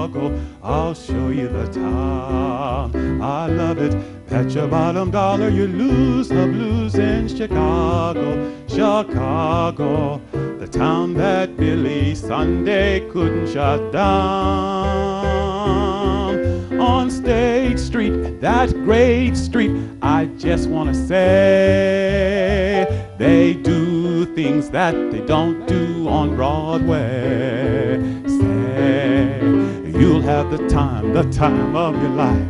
Chicago, I'll show you the town. I love it. Bet your bottom dollar you lose the blues in Chicago. Chicago, the town that Billy Sunday couldn't shut down. On State Street, that great street, I just want to say, they do things that they don't do on Broadway. Say, you'll have the time of your life.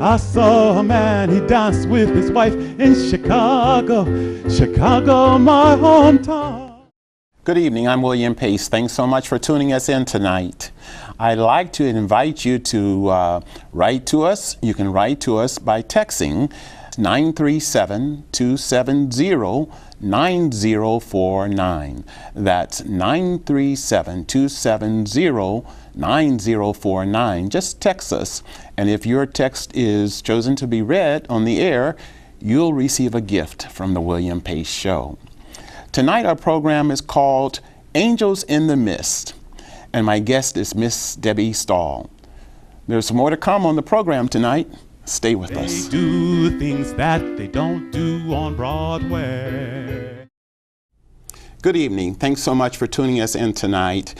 I saw a man, he danced with his wife in Chicago, Chicago, my hometown. Good evening, I'm William Pace. Thanks so much for tuning us in tonight. I'd like to invite you to write to us. You can write to us by texting 937-270-9049. That's 937-270-9049. Just text us, and if your text is chosen to be read on the air, you'll receive a gift from the William Pace Show. Tonight our program is called Angels in the Mist, and my guest is Miss Debbie Stahl. There's more to come on the program tonight. Stay with us. They do things that they don't do on Broadway. Good evening. Thanks so much for tuning us in tonight.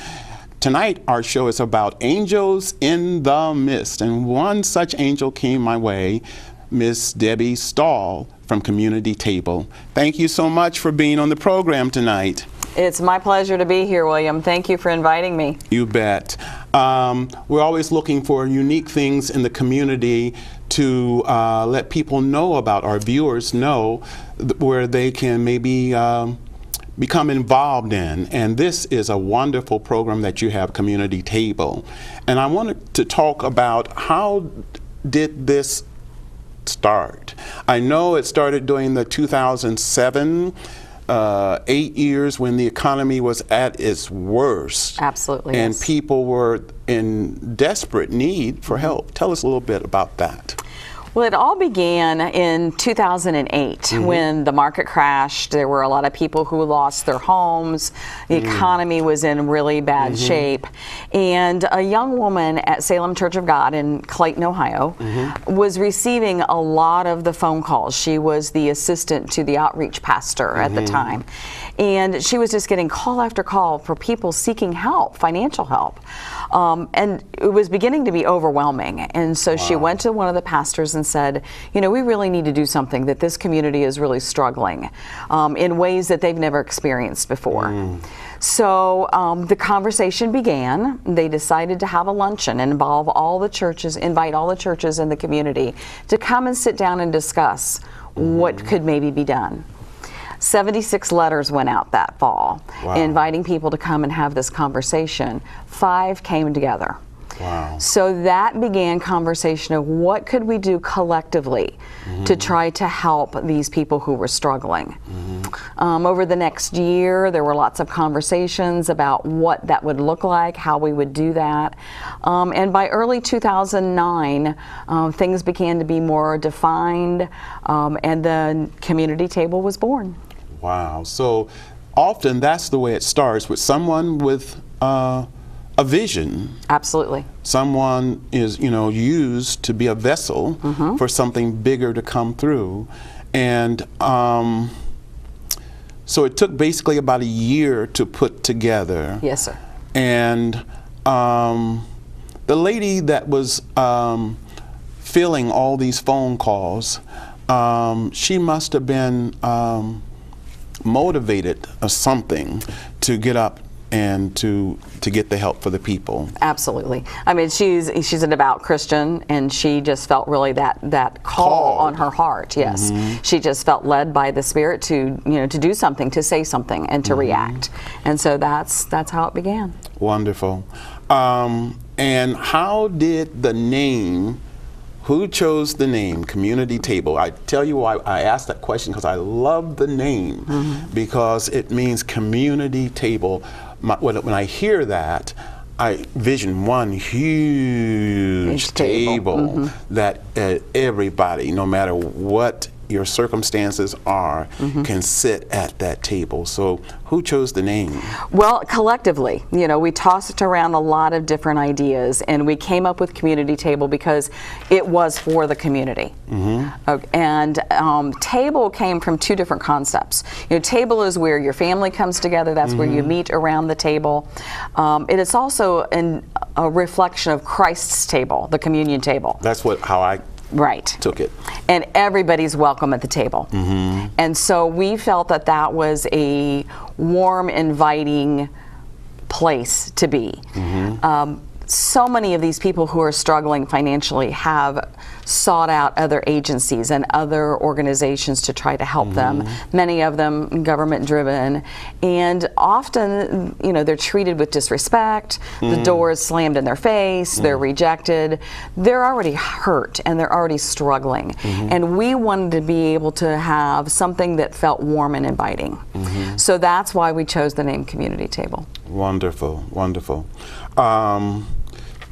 Tonight our show is about angels in the mist, and one such angel came my way, Miss Debbie Stahl from CommunityTable. Thank you so much for being on the program tonight. It's my pleasure to be here, William. Thank you for inviting me. You bet. We're always looking for unique things in the community to let people know about, our viewers know, where they can maybe become involved in. And this is a wonderful program that you have, CommunityTable. And I wanted to talk about, how did this start? I know it started during the 2007, 8 years when the economy was at its worst. Absolutely. And yes. People were in desperate need for help. Tell us a little bit about that. Well, it all began in 2008 when the market crashed. There were a lot of people who lost their homes. The economy was in really bad shape. And a young woman at Salem Church of God in Clayton, Ohio, was receiving a lot of the phone calls. She was the assistant to the outreach pastor at the time. And she was just getting call after call for people seeking help, financial help. And it was beginning to be overwhelming. And so she went to one of the pastors and said, you know, we really need to do something, that this community is really struggling in ways that they've never experienced before. So the conversation began. They decided to have a luncheon and invite all the churches in the community to come and sit down and discuss what could maybe be done. 76 letters went out that fall, inviting people to come and have this conversation. 5 came together. So that began conversation of what could we do collectively to try to help these people who were struggling. Over the next year, there were lots of conversations about what that would look like, how we would do that. And by early 2009, things began to be more defined, and the CommunityTable was born. Wow. So often that's the way it starts, with someone with a vision. Absolutely. Someone is, used to be a vessel for something bigger to come through. And so it took basically about a year to put together. Yes, sir. And the lady that was filling all these phone calls, she must have been motivated or something to get up and to get the help for the people. Absolutely. I mean, she's a devout Christian, and she just felt really that call on her heart. Yes, she just felt led by the Spirit to to do something, to say something, and to react. And so that's how it began. Wonderful. And how did the name? Who chose the name CommunityTable? I tell you why I asked that question, because I love the name, because it means community table. When I hear that, I vision one huge table that everybody, no matter what your circumstances are can sit at that table. So who chose the name? Well, collectively, you know, we tossed around a lot of different ideas, and we came up with Community Table because it was for the community. And table came from two different concepts. You know, table is where your family comes together. That's where you meet around the table. It is also a reflection of Christ's table, the communion table. That's how I took it. And everybody's welcome at the table. And so we felt that that was a warm, inviting place to be. So many of these people who are struggling financially have sought out other agencies and other organizations to try to help them. Many of them government driven, and often, you know, they're treated with disrespect. The door is slammed in their face. They're rejected. They're already hurt and they're already struggling. And we wanted to be able to have something that felt warm and inviting. So that's why we chose the name Community Table. Wonderful, wonderful.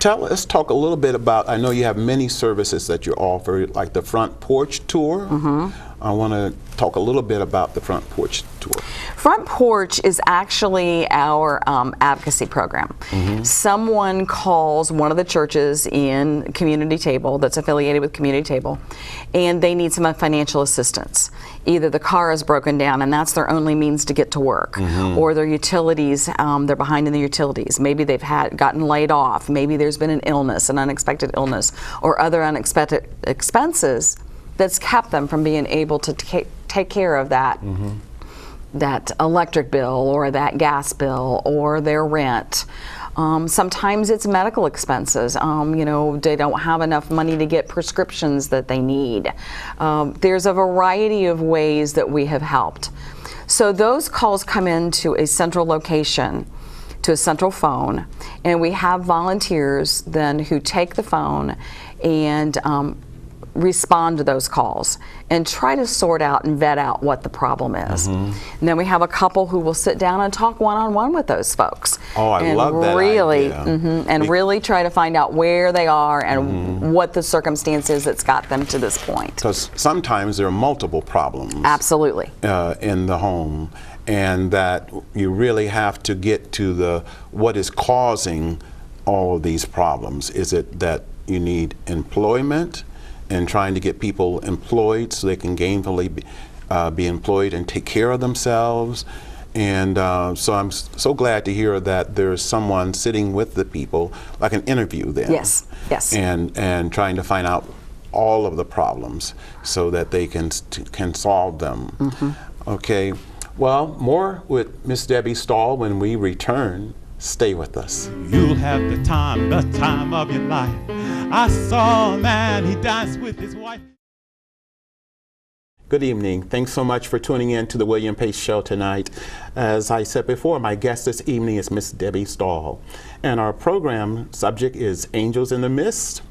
Let's talk a little bit about, I know you have many services that you offer, like the Front Porch Tour. I want to talk a little bit about the Front Porch Tour. Front Porch is actually our advocacy program. Someone calls one of the churches in Community Table that's affiliated with Community Table, and they need some financial assistance. Either the car is broken down and that's their only means to get to work, or their utilities, they're behind in the utilities. Maybe they've gotten laid off. Maybe there's been an illness, an unexpected illness, or other unexpected expenses that's kept them from being able to take care of that that electric bill or that gas bill or their rent. Sometimes it's medical expenses. You know, they don't have enough money to get prescriptions that they need. There's a variety of ways that we have helped. So those calls come into a central location, to a central phone, and we have volunteers then who take the phone and respond to those calls and try to sort out and vet out what the problem is. And then we have a couple who will sit down and talk one-on-one with those folks. Oh, I love that idea. And really try to find out where they are and what the circumstance is that's got them to this point. Because sometimes there are multiple problems. Absolutely. In the home, and that you really have to get to what is causing all of these problems. Is it that you need employment and trying to get people employed so they can gainfully be employed and take care of themselves? And so I'm so glad to hear that there's someone sitting with the people, like an interview then. Yes. And trying to find out all of the problems so that they can solve them. Okay. Well, more with Miss Debbie Stahl when we return. Stay with us. You'll have the time of your life. I saw a man, he danced with his wife. Good evening. Thanks so much for tuning in to the William Pace Show tonight. As I said before, my guest this evening is Miss Debbie Stahl. And our program subject is Angels in the Mist.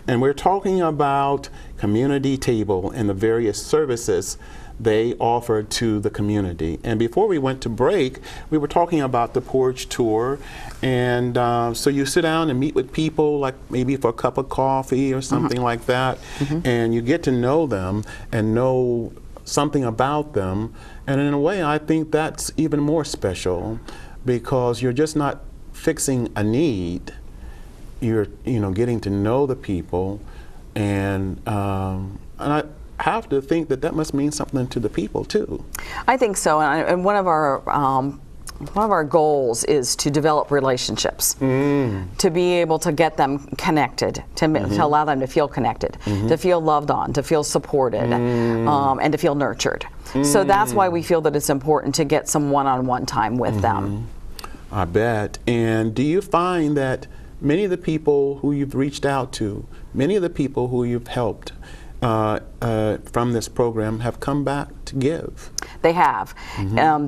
And we're talking about Community Table and the various services they offer to the community. And before we went to break, we were talking about the porch tour. And so you sit down and meet with people, like maybe for a cup of coffee or something like that, and you get to know them and know something about them. And in a way, I think that's even more special, because you're just not fixing a need. You're getting to know the people, and I have to think that must mean something to the people too. I think so, and one of our goals is to develop relationships, to be able to get them connected, to allow them to feel connected, to feel loved on, to feel supported, and to feel nurtured. So that's why we feel that it's important to get some one-on-one time with them. I bet. And do you find that many of the people who you've reached out to, many of the people who you've helped from this program have come back to give? They have.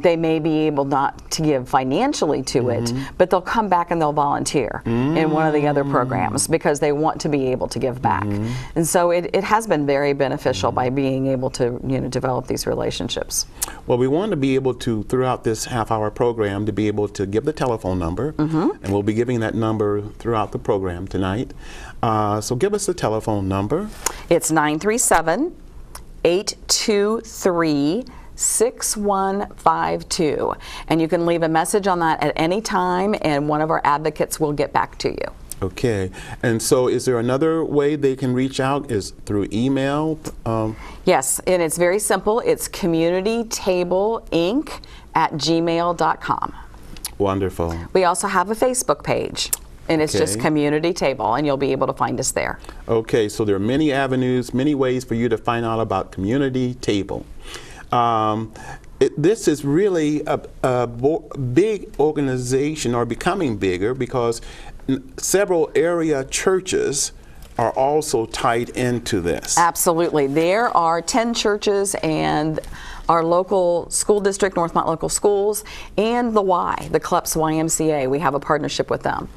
They may be able not to give financially to it, but they'll come back and they'll volunteer in one of the other programs because they want to be able to give back. And so it has been very beneficial by being able to develop these relationships. Well, we want to be able to, throughout this half-hour program, to be able to give the telephone number, and we'll be giving that number throughout the program tonight. So give us the telephone number. It's 937 823-6152, and you can leave a message on that at any time, and one of our advocates will get back to you. Okay, and so is there another way they can reach out? Is through email? Yes, and it's very simple. It's CommunityTableInc@gmail.com. Wonderful. We also have a Facebook page, and it's just Community Table, and you'll be able to find us there. Okay, so there are many avenues, many ways for you to find out about Community Table. This is really a big organization, or becoming bigger, because several area churches are also tied into this. Absolutely. There are 10 churches and our local school district, Northmont Local Schools, and the CLEPS YMCA. We have a partnership with them.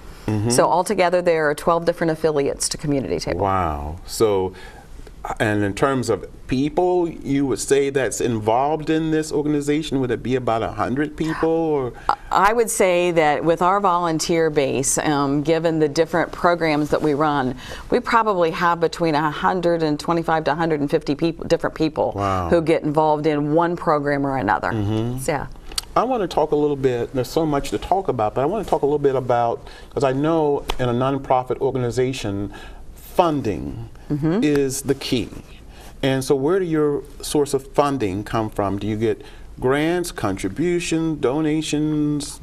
So altogether there are 12 different affiliates to Community Table. Wow. So, and in terms of people, you would say that's involved in this organization, would it be about 100 people? Or? I would say that with our volunteer base, given the different programs that we run, we probably have between 125 to 150 different people who get involved in one program or another. So, yeah. I want to talk a little bit, there's so much to talk about, but I want to talk a little bit about, because I know in a nonprofit organization, funding is the key. And so where do your source of funding come from? Do you get grants, contributions, donations?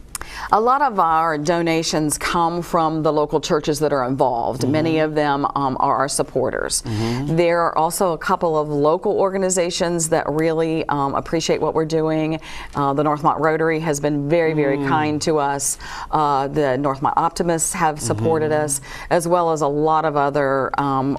A lot of our donations come from the local churches that are involved. Many of them are our supporters. There are also a couple of local organizations that really appreciate what we're doing. The Northmont Rotary has been very, very kind to us. The Northmont Optimists have supported us, as well as a lot of other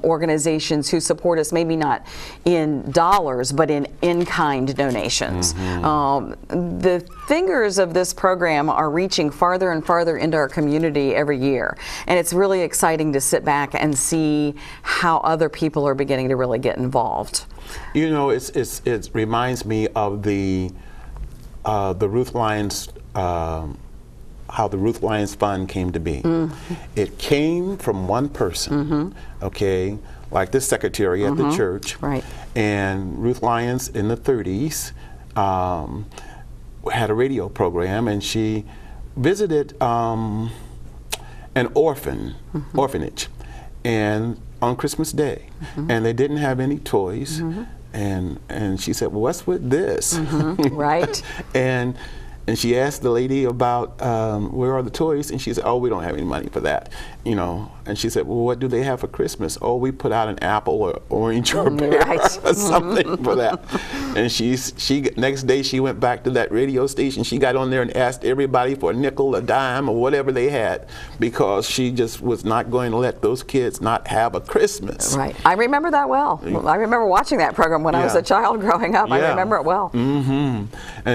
organizations who support us, maybe not in dollars, but in-kind donations. The fingers of this program are reaching farther and farther into our community every year, and it's really exciting to sit back and see how other people are beginning to really get involved. You know, it reminds me of the Ruth Lyons, how the Ruth Lyons Fund came to be. It came from one person, okay, like the secretary at the church, and Ruth Lyons in the 30s had a radio program, and she visited an orphanage, and on Christmas Day, and they didn't have any toys, and she said, well, what's with this? And she asked the lady about where are the toys, and she said, oh, we don't have any money for that, you know. And she said, well, what do they have for Christmas? Oh, we put out an apple or orange or pear or something for that. And she next day she went back to that radio station. She got on there and asked everybody for a nickel, a dime, or whatever they had, because she just was not going to let those kids not have a Christmas. I remember that well. I remember watching that program when I was a child growing up. I remember it well. And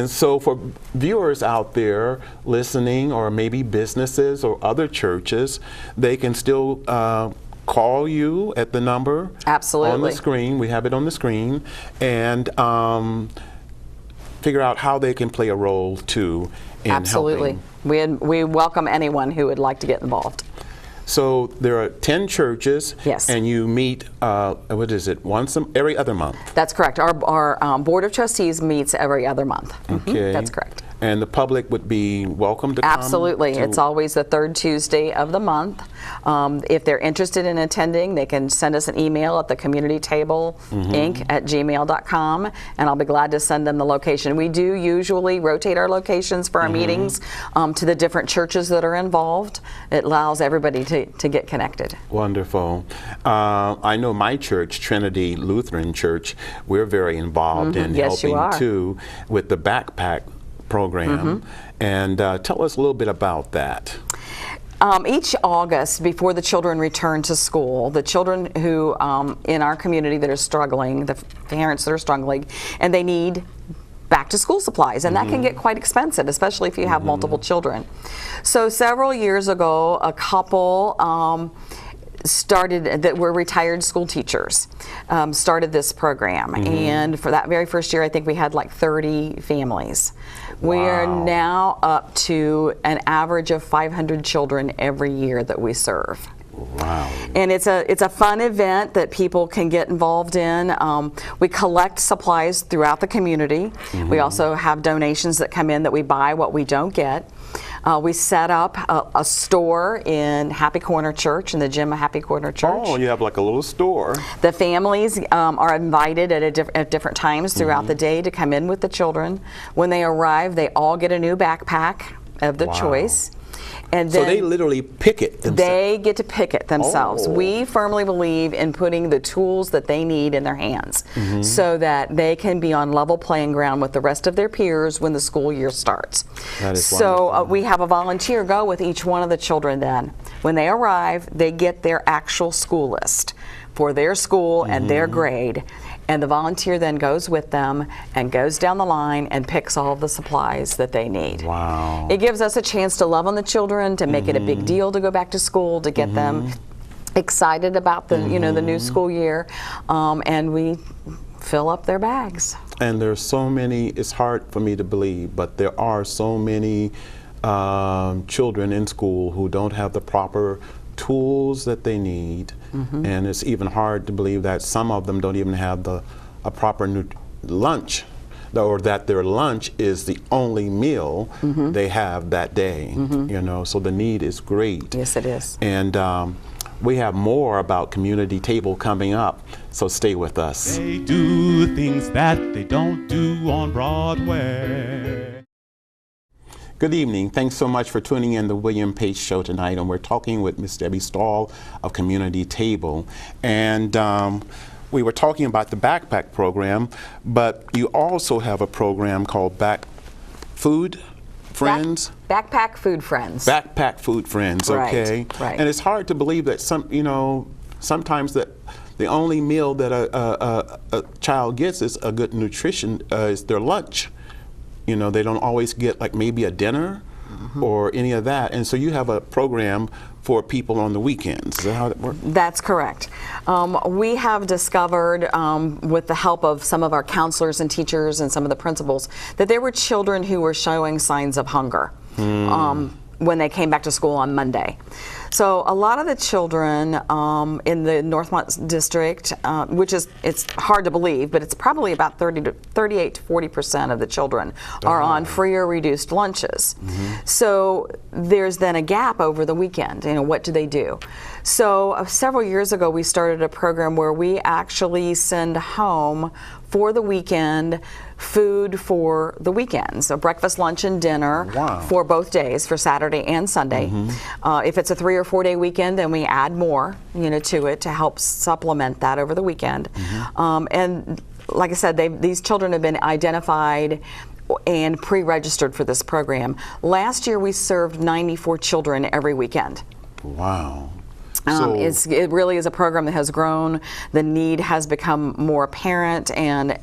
so for viewers out there listening, or maybe businesses or other churches, they can still call you at the number on the screen. We have it on the screen, and figure out how they can play a role too in helping. We welcome anyone who would like to get involved. So there are 10 churches, and you meet, what is it, every other month? That's correct. Our Board of Trustees meets every other month. That's correct. And the public would be welcome to come? Absolutely. It's always the third Tuesday of the month. If they're interested in attending, they can send us an email at the CommunityTableInc@gmail.com, and I'll be glad to send them the location. We do usually rotate our locations for our meetings to the different churches that are involved. It allows everybody to get connected. Wonderful. I know my church, Trinity Lutheran Church, we're very involved in helping too with the backpack program, and tell us a little bit about that. Each August, before the children return to school, the children who in our community that are struggling, the parents that are struggling, and they need back to school supplies, and that can get quite expensive, especially if you have multiple children. So several years ago, a couple started, that were retired school teachers, started this program, and for that very first year I think we had like 30 families. We are now up to an average of 500 children every year that we serve. Wow. And it's a fun event that people can get involved in. We collect supplies throughout the community. We also have donations that come in that we buy what we don't get. We set up a store in Happy Corner Church, in the gym of Happy Corner Church. Oh, you have like a little store. The families are invited at different times throughout the day to come in with the children. When they arrive, they all get a new backpack of the choice. And then so they literally pick it themselves. They get to pick it themselves. Oh. We firmly believe in putting the tools that they need in their hands so that they can be on level playing ground with the rest of their peers when the school year starts. That is so wonderful. We have a volunteer go with each one of the children then. When they arrive, they get their actual school list for their school and their grade. And the volunteer then goes with them and goes down the line and picks all of the supplies that they need. Wow. It gives us a chance to love on the children, to make it a big deal to go back to school, to get them excited about the the new school year, and we fill up their bags. And there's so many, it's hard for me to believe, but there are so many children in school who don't have the proper tools that they need, and it's even hard to believe that some of them don't even have a proper lunch, or that their lunch is the only meal they have that day. So the need is great. Yes, it is. And we have more about Community Table coming up, so stay with us. They do things that they don't do on Broadway. Good evening. Thanks so much for tuning in the William Page Show tonight, and we're talking with Miss Debbie Stahl of Community Table. And we were talking about the backpack program, but you also have a program called Food Friends? Backpack Food Friends. Backpack Food Friends, okay. Right. And it's hard to believe that sometimes that the only meal that a child gets is a good nutrition, is their lunch. They don't always get like maybe a dinner or any of that. And so you have a program for people on the weekends. Is that how it works? That's correct. We have discovered, with the help of some of our counselors and teachers and some of the principals, that there were children who were showing signs of hunger when they came back to school on Monday. So a lot of the children in the Northmont district, it's hard to believe, but it's probably about 38 to 40% of the children are on free or reduced lunches. So there's then a gap over the weekend. What do they do? So several years ago, we started a program where we actually send home for the weekend food for the weekend. So breakfast, lunch, and dinner for both days, for Saturday and Sunday. If it's a 3 or 4 day weekend, then we add more, to it to help supplement that over the weekend. And like I said, these children have been identified and pre-registered for this program. Last year, we served 94 children every weekend. Wow. It really is a program that has grown. The need has become more apparent, and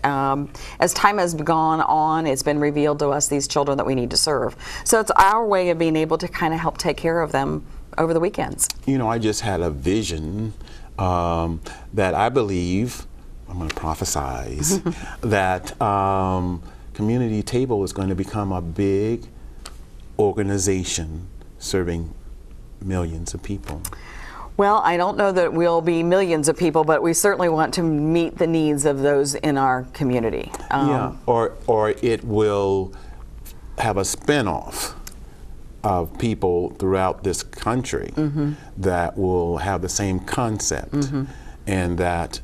as time has gone on, it's been revealed to us these children that we need to serve. So it's our way of being able to kind of help take care of them over the weekends. I just had a vision that I believe, I'm going to prophesize, that Community Table is going to become a big organization serving millions of people. Well, I don't know that we'll be millions of people, but we certainly want to meet the needs of those in our community. Or it will have a spin-off of people throughout this country that will have the same concept, and that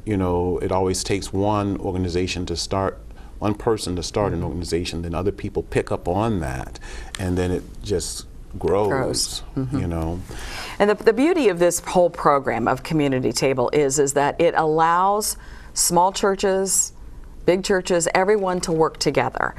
it always takes one organization to start, one person to start an organization, then other people pick up on that, and then it just grows. And the beauty of this whole program of Community Table is that it allows small churches, big churches, everyone to work together.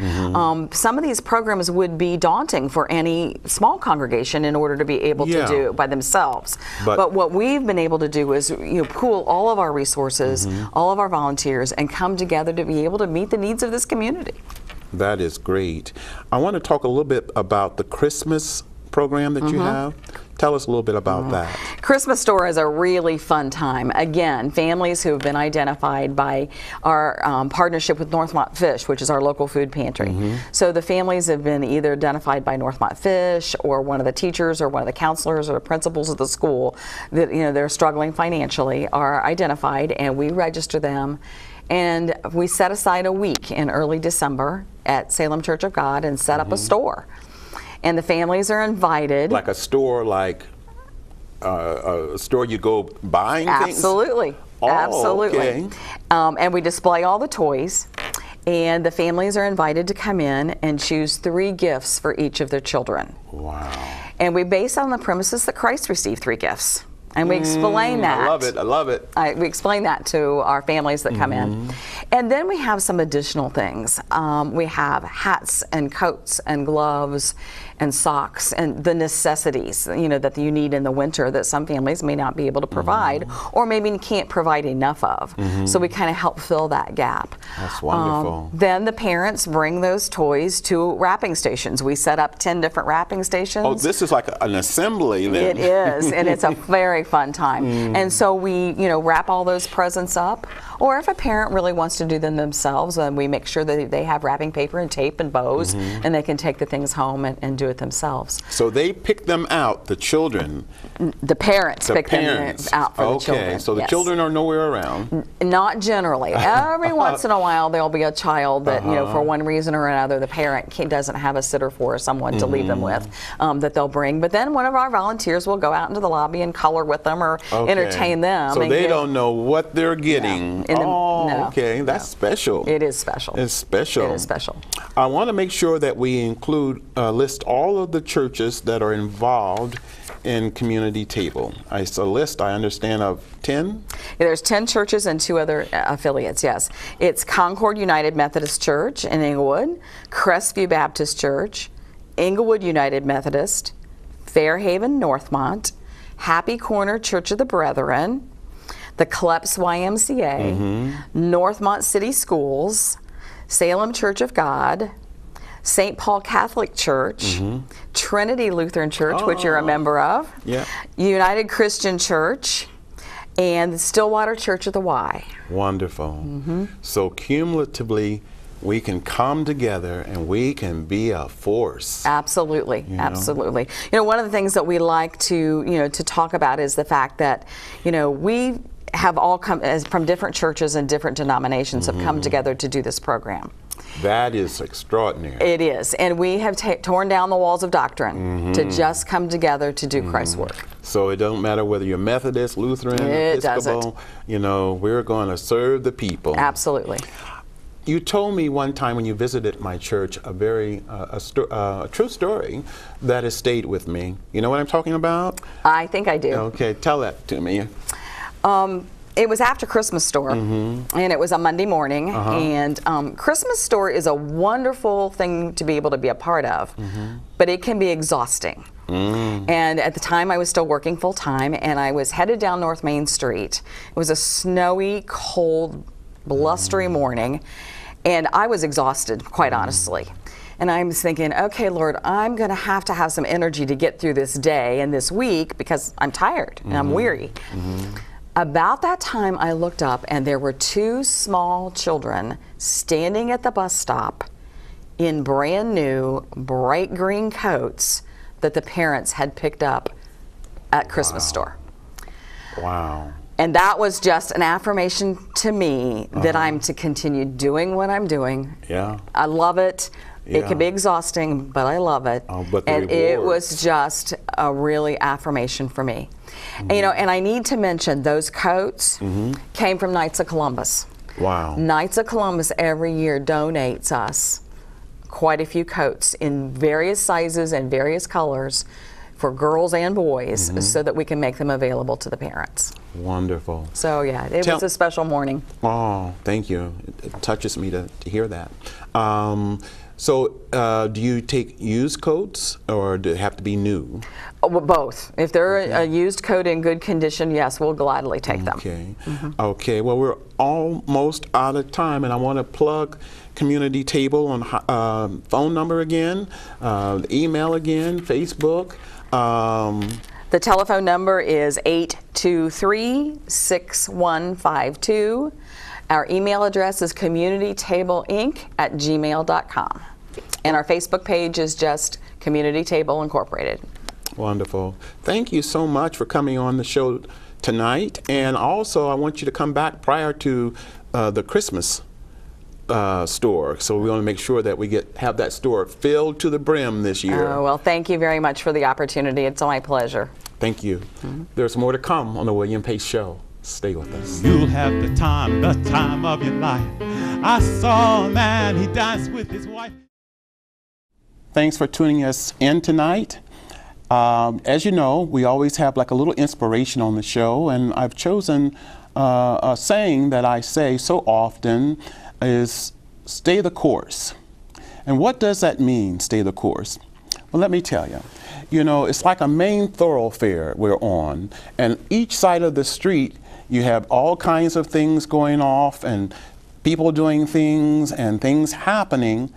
Some of these programs would be daunting for any small congregation in order to be able to do it by themselves. But what we've been able to do is pool all of our resources, all of our volunteers, and come together to be able to meet the needs of this community. That is great. I want to talk a little bit about the Christmas program that you have? Tell us a little bit about that. Christmas Store is a really fun time. Again, families who have been identified by our partnership with Northmont Fish, which is our local food pantry. So the families have been either identified by Northmont Fish or one of the teachers or one of the counselors or the principals of the school that they're struggling financially are identified, and we register them. And we set aside a week in early December at Salem Church of God and set up a store. And the families are invited. Like a store, like a store you go buying things? Absolutely. Oh, absolutely. Okay. And we display all the toys. And the families are invited to come in and choose 3 gifts for each of their children. Wow. And we base on the premises that Christ received 3 gifts. And we explain that. I love it. I love it. We explain that to our families that come in. And then we have some additional things. We have hats and coats and gloves and socks and the necessities, that you need in the winter that some families may not be able to provide or maybe can't provide enough of. So we kind of help fill that gap. That's wonderful. Then the parents bring those toys to wrapping stations. We set up 10 different wrapping stations. Oh, this is like an assembly then. It is, and it's a very fun time. And so we, wrap all those presents up. Or if a parent really wants to do them themselves, then we make sure that they have wrapping paper and tape and bows, and they can take the things home and do it themselves. So they pick them out, the children. The parents pick them out for the children. Okay, so the children are nowhere around. Not generally. Every once in a while there'll be a child that, for one reason or another, the parent doesn't have a sitter for or someone to leave them with that they'll bring. But then one of our volunteers will go out into the lobby and color with them or entertain them. So they don't know what they're getting. No. Okay, that's special. It is special. It's special. It is special. I want to make sure that we include, list all of the churches that are involved in CommunityTable. It's a list, I understand, of 10? Yeah, there's 10 churches and 2 other affiliates, yes. It's Concord United Methodist Church in Englewood, Crestview Baptist Church, Englewood United Methodist, Fairhaven Northmont, Happy Corner Church of the Brethren, the Kleps YMCA, Northmont City Schools, Salem Church of God, St. Paul Catholic Church, Trinity Lutheran Church, which you're a member of, United Christian Church, and the Stillwater Church of the Y. Wonderful. So cumulatively, we can come together and we can be a force. Absolutely, absolutely. One of the things that we like to, to talk about is the fact that, we have all come from different churches and different denominations have come together to do this program. That is extraordinary. It is, and we have torn down the walls of doctrine to just come together to do Christ's work. So it don't matter whether you're Methodist, Lutheran, Episcopal, we're going to serve the people. Absolutely. You told me one time when you visited my church a very a true story that has stayed with me. You know what I'm talking about? I think I do. Okay, tell that to me. It was after Christmas Store, and it was a Monday morning, and Christmas Store is a wonderful thing to be able to be a part of, but it can be exhausting. And at the time I was still working full time, and I was headed down North Main Street. It was a snowy, cold, blustery morning, and I was exhausted, quite honestly. And I was thinking, okay, Lord, I'm going to have some energy to get through this day and this week because I'm tired and I'm weary. About that time, I looked up and there were 2 small children standing at the bus stop in brand new bright green coats that the parents had picked up at Christmas Store. Wow. And that was just an affirmation to me that I'm to continue doing what I'm doing. Yeah. I love it. It can be exhausting, but I love it. But the and it rewards. was just a really affirmation for me. And, and I need to mention those coats came from Knights of Columbus. Wow. Knights of Columbus every year donates us quite a few coats in various sizes and various colors for girls and boys so that we can make them available to the parents. Wonderful. So yeah, it was a special morning. Oh, thank you. It touches me to hear that. So do you take used coats, or do they have to be new? Well, both. If they're a used coat in good condition, yes, we'll gladly take them. Okay. Okay. Well, we're almost out of time, and I want to plug CommunityTable on phone number again, email again, Facebook. The telephone number is 823-6152. Our email address is communitytableinc@gmail.com. And our Facebook page is just Community Table Incorporated. Wonderful. Thank you so much for coming on the show tonight. And also, I want you to come back prior to the Christmas store. So we want to make sure that we have that store filled to the brim this year. Oh, well, thank you very much for the opportunity. It's my pleasure. Thank you. There's more to come on the William Pace Show. Stay with us. You'll have the time of your life. I saw a man, he danced with his wife. Thanks for tuning us in tonight. As you know, we always have like a little inspiration on the show, and I've chosen a saying that I say so often is stay the course. And what does that mean, stay the course? Well, let me tell you. You know, it's like a main thoroughfare we're on, and each side of the street you have all kinds of things going off and people doing things and things happening,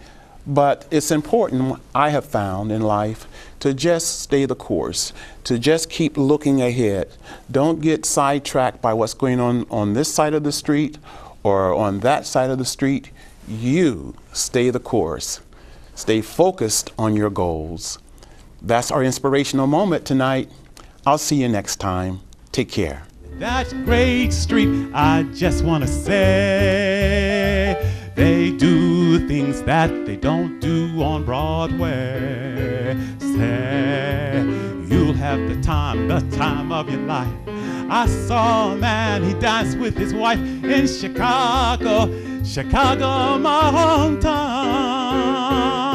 but it's important, I have found in life, to just stay the course, to just keep looking ahead. Don't get sidetracked by what's going on this side of the street or on that side of the street. You stay the course. Stay focused on your goals. That's our inspirational moment tonight. I'll see you next time. Take care. That great street, I just want to say, they do things that they don't do on Broadway. Say, you'll have the time of your life. I saw a man, he danced with his wife in Chicago, my hometown.